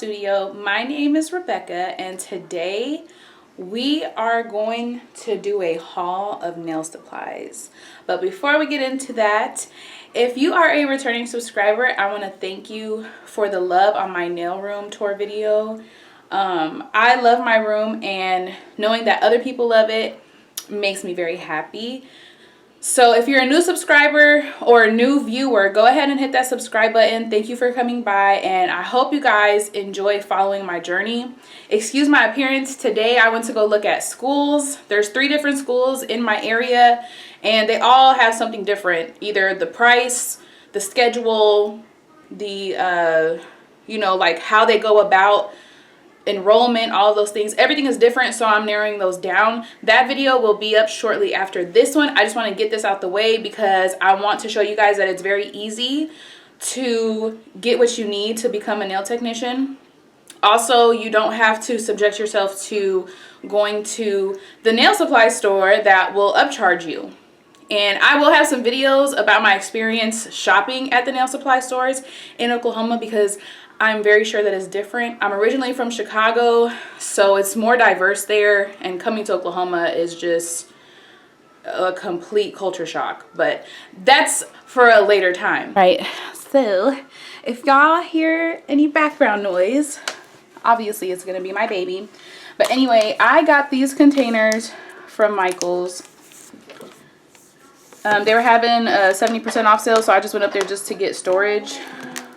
studio. My name is Rebecca, and today we are going to do a haul of nail supplies. But before we get into that, if you are a returning subscriber, I want to thank you for the love on my nail room tour video. I love my room, and knowing that other people love it makes me very happy. So if you're a new subscriber or a new viewer, go ahead and hit that subscribe button. Thank you for coming by, and I hope you guys enjoy following my journey. Excuse my appearance. Today I went to go look at schools. There's 3 different schools in my area, and they all have something different. Either the price, the schedule, the like how they go about enrollment, all of those things. Everything is different, so I'm narrowing those down. That video will be up shortly after this one. I just want to get this out the way because I want to show you guys that it's very easy to get what you need to become a nail technician. Also, you don't have to subject yourself to going to the nail supply store that will upcharge you. And I will have some videos about my experience shopping at the nail supply stores in Oklahoma, because I'm very sure that it's different. I'm originally from Chicago, so it's more diverse there, and coming to Oklahoma is just a complete culture shock. But that's for a later time. Right, so if y'all hear any background noise, obviously it's gonna be my baby. But anyway, I got these containers from Michaels. They were having a 70% off sale, so I just went up there just to get storage,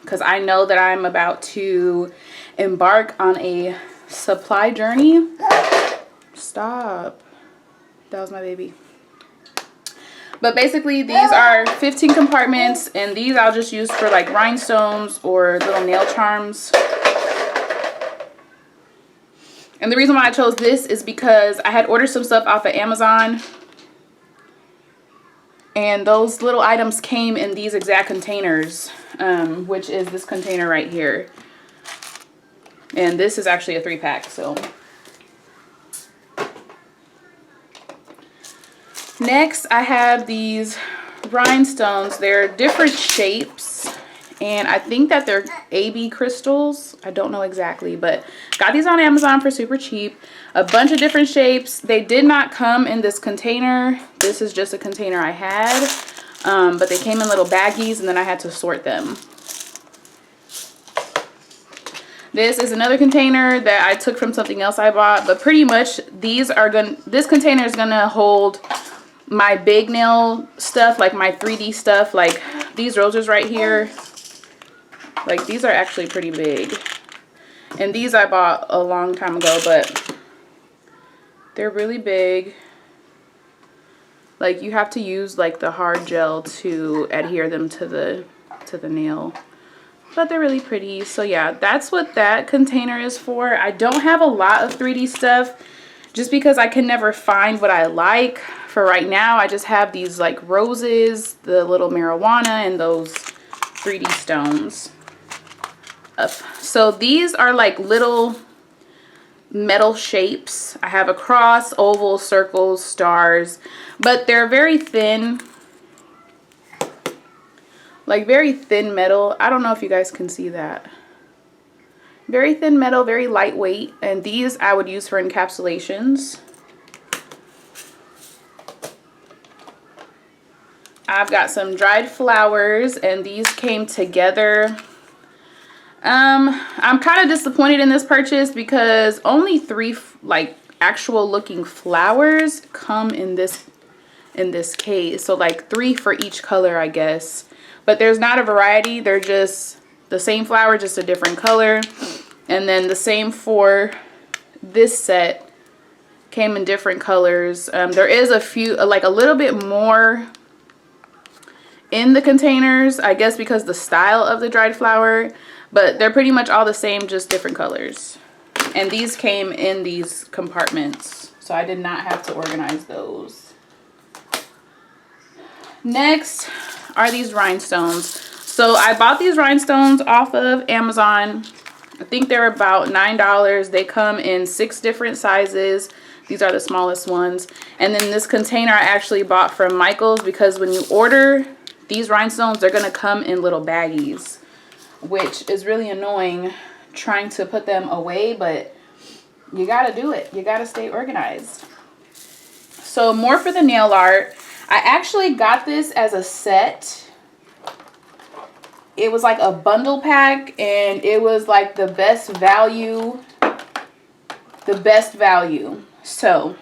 because I know that I'm about to embark on a supply journey. Stop. That was my baby. But basically, these are 15 compartments, and these I'll just use for like rhinestones or little nail charms. And the reason why I chose this is because I had ordered some stuff off of Amazon, and those little items came in these exact containers, which is this container right here. And this is actually a 3-pack, so. Next, I have these rhinestones. They're different shapes, and I think that they're AB crystals. I don't know exactly, but got these on Amazon for super cheap. A bunch of different shapes. They did not come in this container. This is just a container I had, but they came in little baggies, and then I had to sort them. This is another container that I took from something else I bought, but pretty much this container is gonna hold my big nail stuff, like my 3D stuff, like these roses right here. Like, these are actually pretty big, and these I bought a long time ago, but they're really big. Like, you have to use like the hard gel to adhere them to the nail, but they're really pretty. So yeah, that's what that container is for. I don't have a lot of 3D stuff just because I can never find what I like. For right now, I just have these like roses, the little marijuana, and those 3D stones. So these are like little metal shapes. I have a cross, oval, circles, stars, but they're very thin, like very thin metal. I don't know if you guys can see that. Very thin metal, very lightweight, and these I would use for encapsulations. I've got some dried flowers, and these came together. I'm kind of disappointed in this purchase because only 3 like actual looking flowers come in this case. So like 3 for each color, I guess. But there's not a variety. They're just the same flower, just a different color. And then the same for this set, came in different colors. There is a few, like a little bit more in the containers, I guess because the style of the dried flower, but they're pretty much all the same, just different colors. And these came in these compartments, so I did not have to organize those. Next are these rhinestones. So I bought these rhinestones off of Amazon. I think they're about $9. They come in 6 different sizes. These are the smallest ones. And then this container I actually bought from Michaels, because when you order these rhinestones, they're going to come in little baggies, which is really annoying trying to put them away, but you gotta do it. You gotta stay organized. So more for the nail art. I actually got this as a set. It was like a bundle pack, and it was like the best value. The best value. So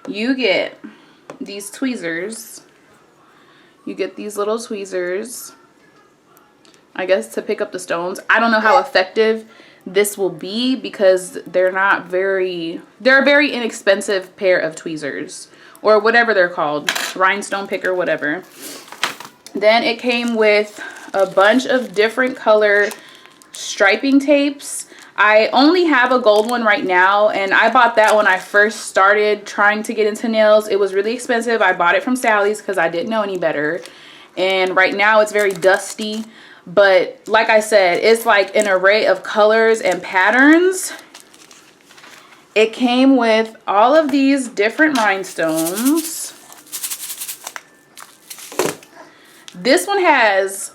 you get these tweezers. You get these little tweezers, I guess, to pick up the stones. I don't know how effective this will be because they're a very inexpensive pair of tweezers, or whatever they're called, rhinestone picker, whatever. Then it came with a bunch of different color striping tapes. I only have a gold one right now, and I bought that when I first started trying to get into nails. It was really expensive. I bought it from Sally's because I didn't know any better. And right now it's very dusty. But like I said, it's like an array of colors and patterns. It came with all of these different rhinestones. This one has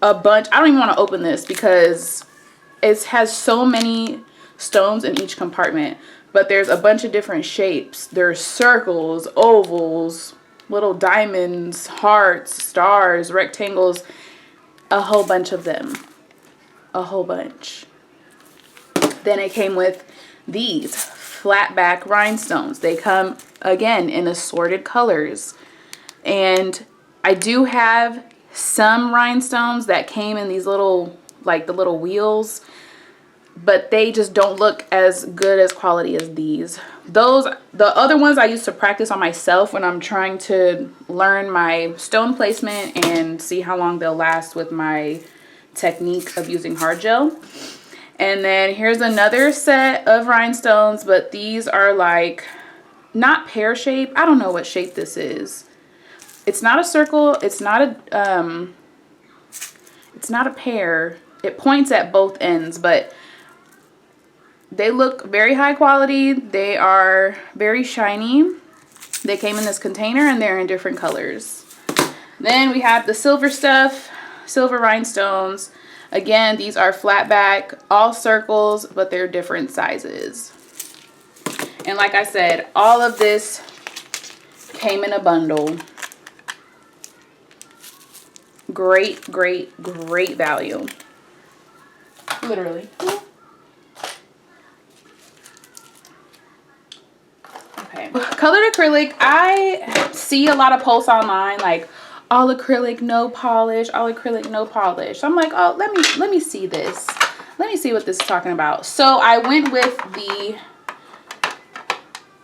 a bunch. I don't even want to open this because it has so many stones in each compartment, but there's a bunch of different shapes. There's circles, ovals, little diamonds, hearts, stars, rectangles, a whole bunch of them. A whole bunch. Then it came with these flat back rhinestones. They come again in assorted colors. And I do have some rhinestones that came in these little, like the little wheels, but they just don't look as good as quality as these. The other ones I used to practice on myself when I'm trying to learn my stone placement and see how long they'll last with my technique of using hard gel. And then here's another set of rhinestones, but these are like not pear shape. I don't know what shape this is. It's not a circle. It's not a pear. It points at both ends, but they look very high quality. They are very shiny. They came in this container and they're in different colors. Then we have the silver stuff, silver rhinestones. Again, these are flat back, all circles, but they're different sizes. And like I said, all of this came in a bundle. Great, great, great value. Literally. Okay. Colored acrylic, I see a lot of posts online like all acrylic, no polish, all acrylic, no polish. I'm like, oh, let me see this. Let me see what this is talking about. So I went with the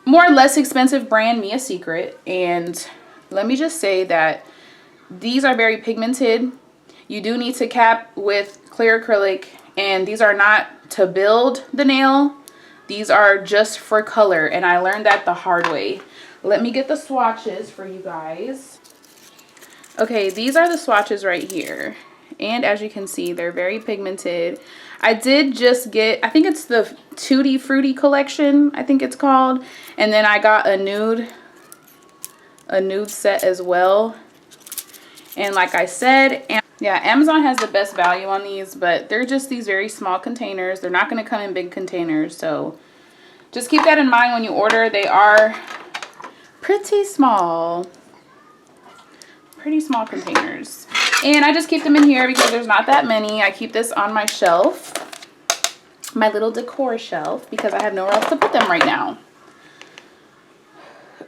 more or less expensive brand Mia Secret, and let me just say that these are very pigmented. You do need to cap with clear acrylic, and these are not to build the nail. These are just for color, and I learned that the hard way. Let me get the swatches for you guys. Okay, these are the swatches right here. And as you can see, they're very pigmented. I did just get, I think it's the Tutti Frutti collection, I think it's called. And then I got a nude set as well. And like I said, yeah, Amazon has the best value on these, but they're just these very small containers. They're not going to come in big containers, so just keep that in mind when you order. They are pretty small containers. And I just keep them in here because there's not that many. I keep this on my shelf, my little decor shelf, because I have nowhere else to put them right now.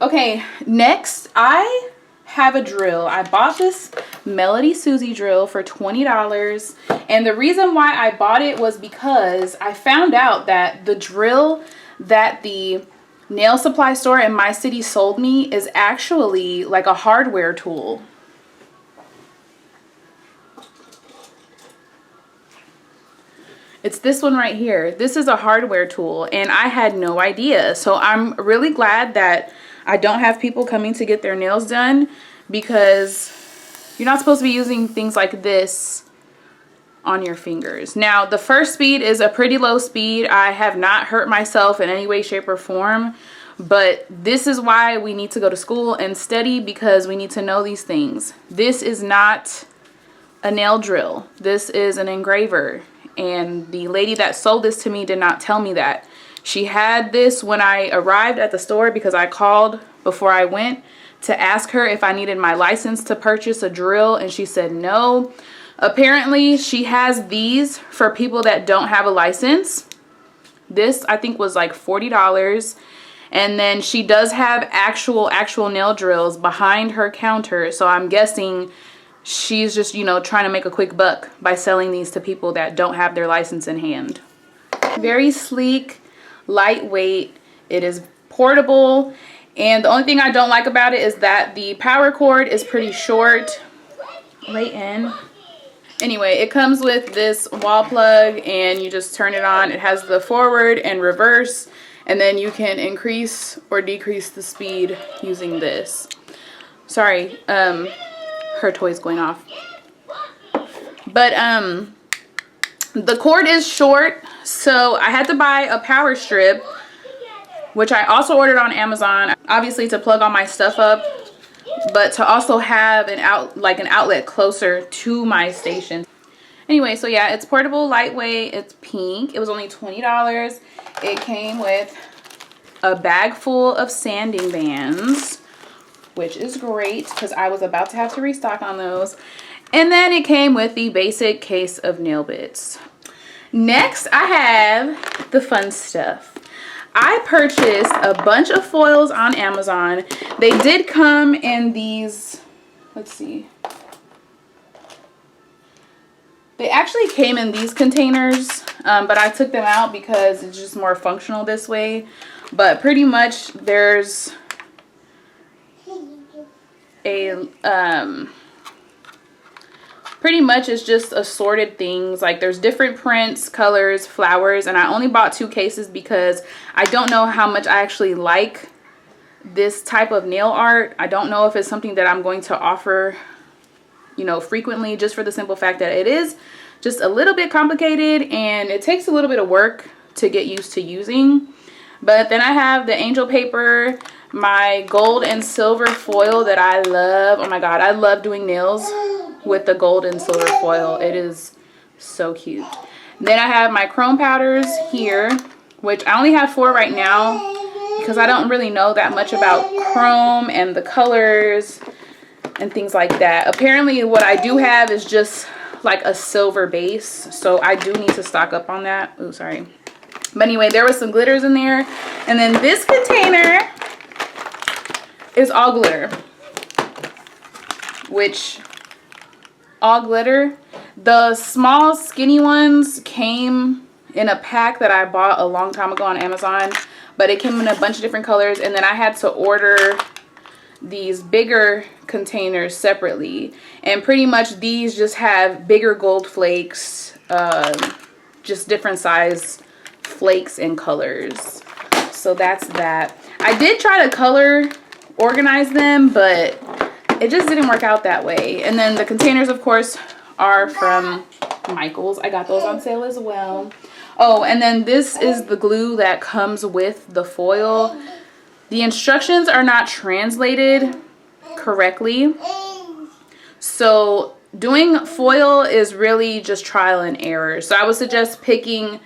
Okay, next I have a drill. I bought this Melody Susie drill for $20, and the reason why I bought it was because I found out that the drill that the nail supply store in my city sold me is actually like a hardware tool. It's this one right here. This is a hardware tool, and I had no idea. So I'm really glad that I don't have people coming to get their nails done, because you're not supposed to be using things like this on your fingers. Now, the first speed is a pretty low speed. I have not hurt myself in any way, shape, or form, but this is why we need to go to school and study, because we need to know these things. This is not a nail drill. This is an engraver, and the lady that sold this to me did not tell me that. She had this when I arrived at the store because I called before I went to ask her if I needed my license to purchase a drill, and she said no. Apparently she has these for people that don't have a license. This I think was like $40. And then she does have actual nail drills behind her counter. So I'm guessing she's just, you know, trying to make a quick buck by selling these to people that don't have their license in hand. Very sleek, lightweight. It is portable. And the only thing I don't like about it is that the power cord is pretty short. Right in. Anyway, it comes with this wall plug and you just turn it on. It has the forward and reverse, and then you can increase or decrease the speed using this. Sorry, her toy's going off. But the cord is short, so I had to buy a power strip, which I also ordered on Amazon, obviously to plug all my stuff up, but to also have an outlet closer to my station. Anyway, so yeah, it's portable, lightweight, it's pink. It was only $20. It came with a bag full of sanding bands, which is great because I was about to have to restock on those. And then it came with the basic case of nail bits. Next, I have the fun stuff. I purchased a bunch of foils on Amazon. They did come in these, let's see. They actually came in these containers, but I took them out because it's just more functional this way. But pretty much there's a, pretty much it's just assorted things. Like there's different prints, colors, flowers, and I only bought 2 cases because I don't know how much I actually like this type of nail art. I don't know if it's something that I'm going to offer, you know, frequently, just for the simple fact that it is just a little bit complicated and it takes a little bit of work to get used to using. But then I have the angel paper, my gold and silver foil that I love. Oh my god, I love doing nails with the gold and silver foil. It is so cute. Then I have my chrome powders here, which I only have 4 right now because I don't really know that much about chrome and the colors and things like that. Apparently what I do have is just like a silver base, so I do need to stock up on that. Oh, sorry. But anyway, there was some glitters in there. And then this container is all glitter, which all glitter. The small skinny ones came in a pack that I bought a long time ago on Amazon, but it came in a bunch of different colors, and then I had to order these bigger containers separately, and pretty much these just have bigger gold flakes, just different size flakes and colors. So that's that. I did try to color organize them, but it just didn't work out that way. And then the containers, of course, are from Michaels. I got those on sale as well. Oh, and then this is the glue that comes with the foil. The instructions are not translated correctly, so doing foil is really just trial and error. So I would suggest picking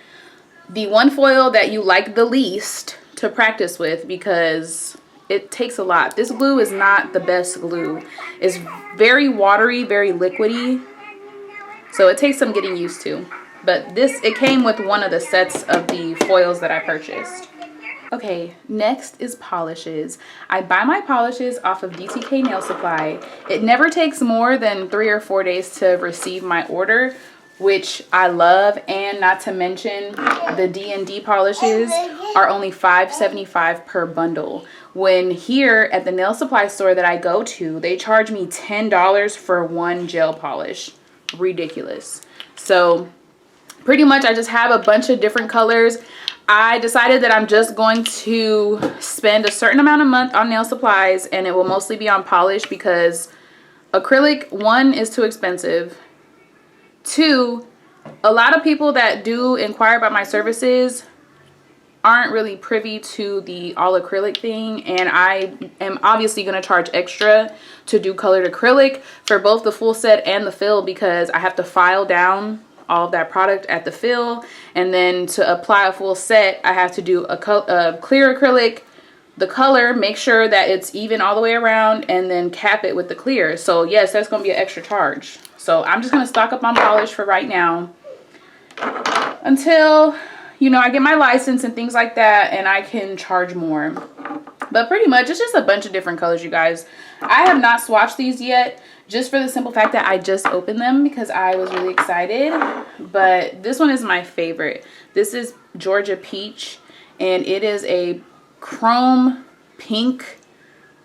the one foil that you like the least to practice with because it takes a lot. This glue is not the best glue. It's very watery, very liquidy, so it takes some getting used to. But it came with one of the sets of the foils that I purchased. Okay, next is polishes. I buy my polishes off of DTK Nail Supply. It never takes more than 3 or 4 days to receive my order, which I love. And not to mention, the D&D polishes are only $5.75 per bundle. When here at the nail supply store that I go to, they charge me $10 for one gel polish. Ridiculous. So pretty much I just have a bunch of different colors. I decided that I'm just going to spend a certain amount a month on nail supplies, and it will mostly be on polish because acrylic, 1, is too expensive. 2, a lot of people that do inquire about my services aren't really privy to the all acrylic thing, and I am obviously going to charge extra to do colored acrylic for both the full set and the fill because I have to file down all of that product at the fill, and then to apply a full set I have to do a clear acrylic, the color, make sure that it's even all the way around, and then cap it with the clear. So yes, that's going to be an extra charge. So I'm just going to stock up on polish for right now until, you know, I get my license and things like that, and I can charge more. But pretty much it's just a bunch of different colors, you guys. I have not swatched these yet, just for the simple fact that I just opened them because I was really excited. But this one is my favorite. This is Georgia Peach, and it is a chrome pink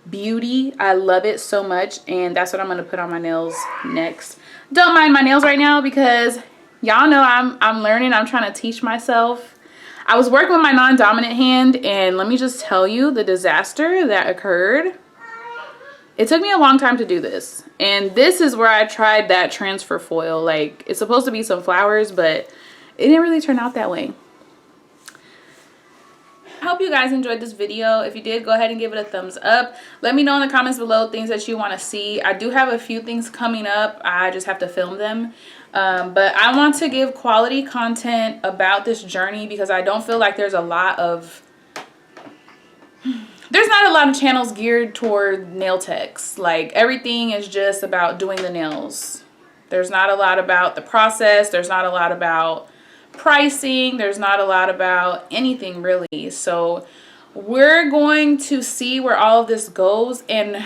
beauty. I love it so much, and that's what I'm going to put on my nails next. Don't mind my nails right now because y'all know I'm learning. I'm trying to teach myself. I was working with my non-dominant hand, and let me just tell you the disaster that occurred. It took me a long time to do this, and this is where I tried that transfer foil. Like, it's supposed to be some flowers, but it didn't really turn out that way. I hope you guys enjoyed this video. If you did, go ahead and give it a thumbs up. Let me know in the comments below things that you want to see. I do have a few things coming up. I just have to film them. But I want to give quality content about this journey because I don't feel like there's not a lot of channels geared toward nail techs. Like, everything is just about doing the nails. There's not a lot about the process. There's not a lot about pricing. There's not a lot about anything really. So we're going to see where all of this goes, and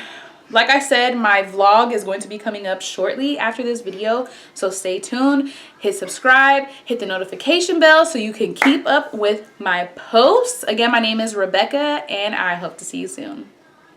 like I said, my vlog is going to be coming up shortly after this video, so stay tuned. Hit subscribe, hit the notification bell so you can keep up with my posts. Again, my name is Rebecca, and I hope to see you soon.